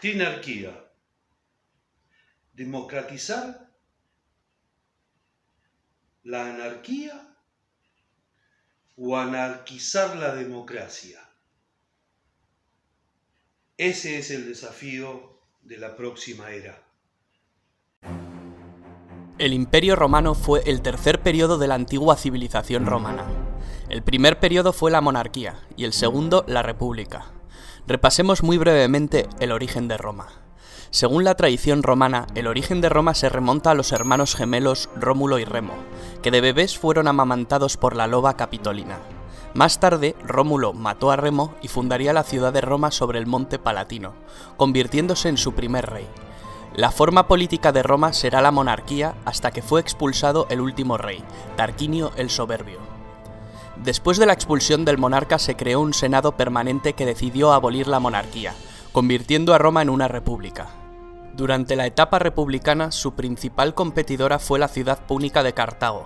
Trinarquía: democratizar la anarquía o anarquizar la democracia. Ese es el desafío de la próxima era. El Imperio Romano fue el tercer periodo de la antigua civilización romana. El primer periodo fue la monarquía y el segundo la república. Repasemos muy brevemente el origen de Roma. Según la tradición romana, el origen de Roma se remonta a los hermanos gemelos Rómulo y Remo, que de bebés fueron amamantados por la loba Capitolina. Más tarde, Rómulo mató a Remo y fundaría la ciudad de Roma sobre el monte Palatino, convirtiéndose en su primer rey. La forma política de Roma será la monarquía hasta que fue expulsado el último rey, Tarquinio el Soberbio. Después de la expulsión del monarca se creó un senado permanente que decidió abolir la monarquía, convirtiendo a Roma en una república. Durante la etapa republicana, su principal competidora fue la ciudad púnica de Cartago.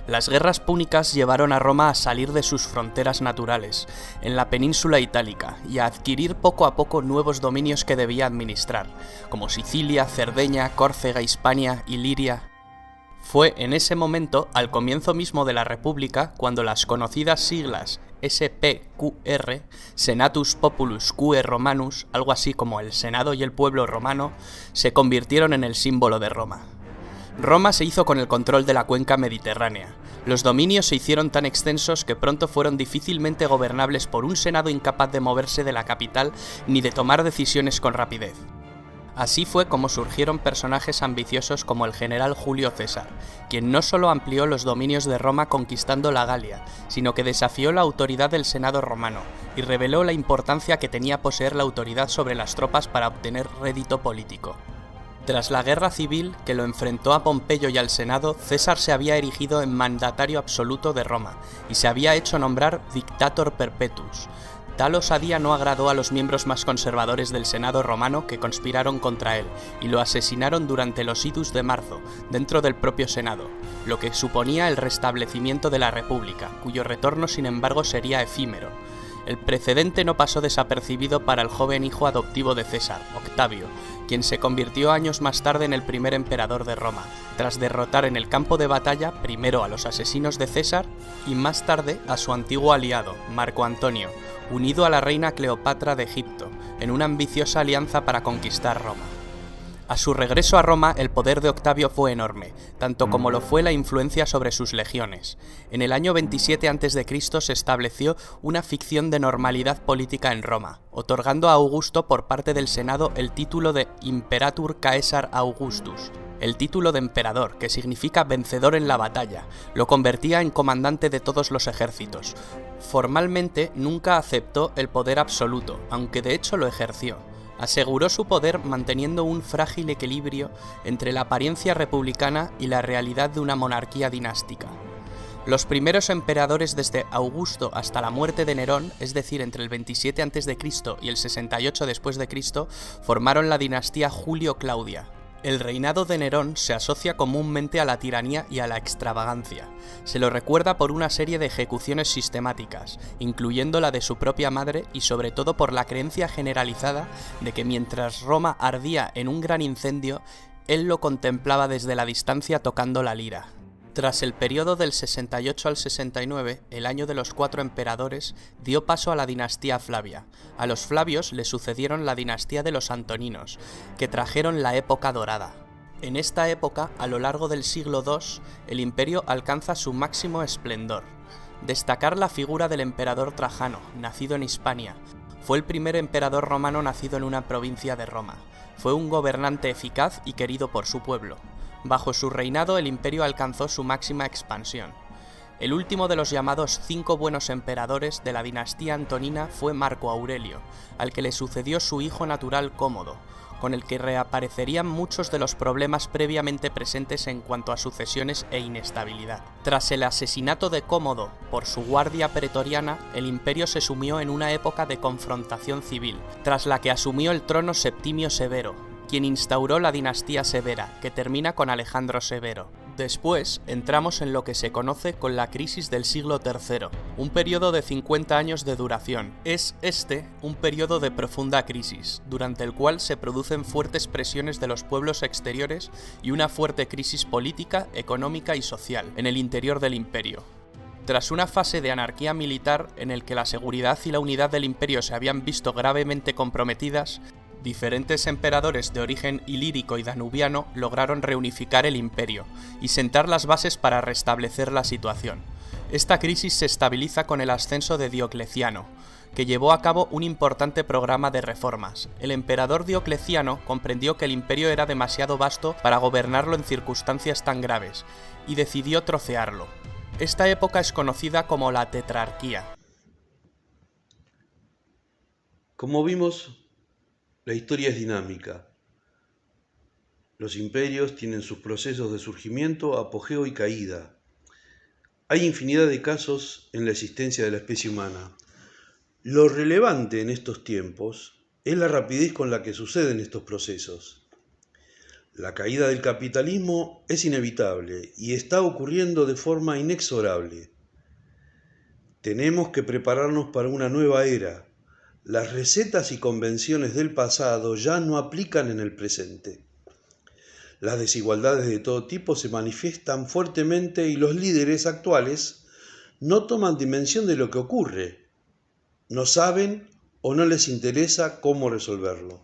Las guerras púnicas llevaron a Roma a salir de sus fronteras naturales, en la península itálica, y a adquirir poco a poco nuevos dominios que debía administrar, como Sicilia, Cerdeña, Córcega, Hispania y Liria. Fue en ese momento, al comienzo mismo de la República, cuando las conocidas siglas SPQR, Senatus Populus Quae Romanus, algo así como el Senado y el pueblo romano, se convirtieron en el símbolo de Roma. Roma se hizo con el control de la cuenca mediterránea. Los dominios se hicieron tan extensos que pronto fueron difícilmente gobernables por un senado incapaz de moverse de la capital ni de tomar decisiones con rapidez. Así fue como surgieron personajes ambiciosos como el general Julio César, quien no solo amplió los dominios de Roma conquistando la Galia, sino que desafió la autoridad del Senado romano y reveló la importancia que tenía poseer la autoridad sobre las tropas para obtener rédito político. Tras la guerra civil que lo enfrentó a Pompeyo y al Senado, César se había erigido en mandatario absoluto de Roma y se había hecho nombrar Dictator Perpetuus. Tal osadía no agradó a los miembros más conservadores del Senado romano que conspiraron contra él y lo asesinaron durante los idus de marzo, dentro del propio Senado, lo que suponía el restablecimiento de la República, cuyo retorno sin embargo sería efímero. El precedente no pasó desapercibido para el joven hijo adoptivo de César, Octavio, quien se convirtió años más tarde en el primer emperador de Roma, tras derrotar en el campo de batalla primero a los asesinos de César y más tarde a su antiguo aliado, Marco Antonio, unido a la reina Cleopatra de Egipto, en una ambiciosa alianza para conquistar Roma. A su regreso a Roma, el poder de Octavio fue enorme, tanto como lo fue la influencia sobre sus legiones. En el año 27 a.C. se estableció una ficción de normalidad política en Roma, otorgando a Augusto por parte del Senado el título de Imperator Caesar Augustus. El título de emperador, que significa vencedor en la batalla, lo convertía en comandante de todos los ejércitos. Formalmente nunca aceptó el poder absoluto, aunque de hecho lo ejerció. Aseguró su poder manteniendo un frágil equilibrio entre la apariencia republicana y la realidad de una monarquía dinástica. Los primeros emperadores desde Augusto hasta la muerte de Nerón, es decir, entre el 27 a.C. y el 68 después de Cristo, formaron la dinastía Julio-Claudia. El reinado de Nerón se asocia comúnmente a la tiranía y a la extravagancia. Se lo recuerda por una serie de ejecuciones sistemáticas, incluyendo la de su propia madre y sobre todo por la creencia generalizada de que mientras Roma ardía en un gran incendio, él lo contemplaba desde la distancia tocando la lira. Tras el periodo del 68 al 69, el año de los 4 emperadores, dio paso a la dinastía Flavia. A los Flavios le sucedieron la dinastía de los Antoninos, que trajeron la época dorada. En esta época, a lo largo del siglo II, el imperio alcanza su máximo esplendor. Destacar la figura del emperador Trajano, nacido en Hispania. Fue el primer emperador romano nacido en una provincia de Roma. Fue un gobernante eficaz y querido por su pueblo. Bajo su reinado el imperio alcanzó su máxima expansión. El último de los llamados 5 buenos emperadores de la dinastía antonina fue Marco Aurelio, al que le sucedió su hijo natural Cómodo, con el que reaparecerían muchos de los problemas previamente presentes en cuanto a sucesiones e inestabilidad. Tras el asesinato de Cómodo por su guardia pretoriana, el imperio se sumió en una época de confrontación civil, tras la que asumió el trono Septimio Severo, quien instauró la dinastía Severa, que termina con Alejandro Severo. Después entramos en lo que se conoce con la crisis del siglo III, un periodo de 50 años de duración. Es un periodo de profunda crisis, durante el cual se producen fuertes presiones de los pueblos exteriores y una fuerte crisis política, económica y social en el interior del imperio. Tras una fase de anarquía militar en el que la seguridad y la unidad del imperio se habían visto gravemente comprometidas, diferentes emperadores de origen ilírico y danubiano lograron reunificar el imperio y sentar las bases para restablecer la situación. Esta crisis se estabiliza con el ascenso de Diocleciano, que llevó a cabo un importante programa de reformas. El emperador Diocleciano comprendió que el imperio era demasiado vasto para gobernarlo en circunstancias tan graves, y decidió trocearlo. Esta época es conocida como la Tetrarquía. Como vimos, la historia es dinámica. Los imperios tienen sus procesos de surgimiento, apogeo y caída. Hay infinidad de casos en la existencia de la especie humana. Lo relevante en estos tiempos es la rapidez con la que suceden estos procesos. La caída del capitalismo es inevitable y está ocurriendo de forma inexorable. Tenemos que prepararnos para una nueva era. Las recetas y convenciones del pasado ya no aplican en el presente. Las desigualdades de todo tipo se manifiestan fuertemente y los líderes actuales no toman dimensión de lo que ocurre. No saben o no les interesa cómo resolverlo.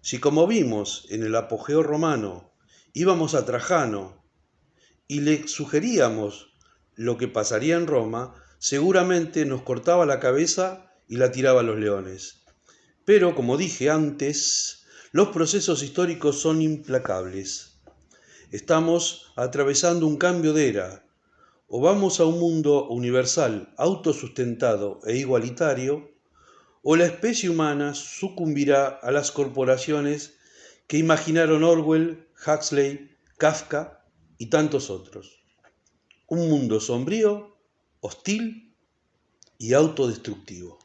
Si, como vimos en el apogeo romano, íbamos a Trajano y le sugeríamos lo que pasaría en Roma, seguramente nos cortaba la cabeza y la tiraba a los leones. Pero, como dije antes, los procesos históricos son implacables. Estamos atravesando un cambio de era. O vamos a un mundo universal, autosustentado e igualitario, o la especie humana sucumbirá a las corporaciones que imaginaron Orwell, Huxley, Kafka y tantos otros. Un mundo sombrío, hostil y autodestructivo.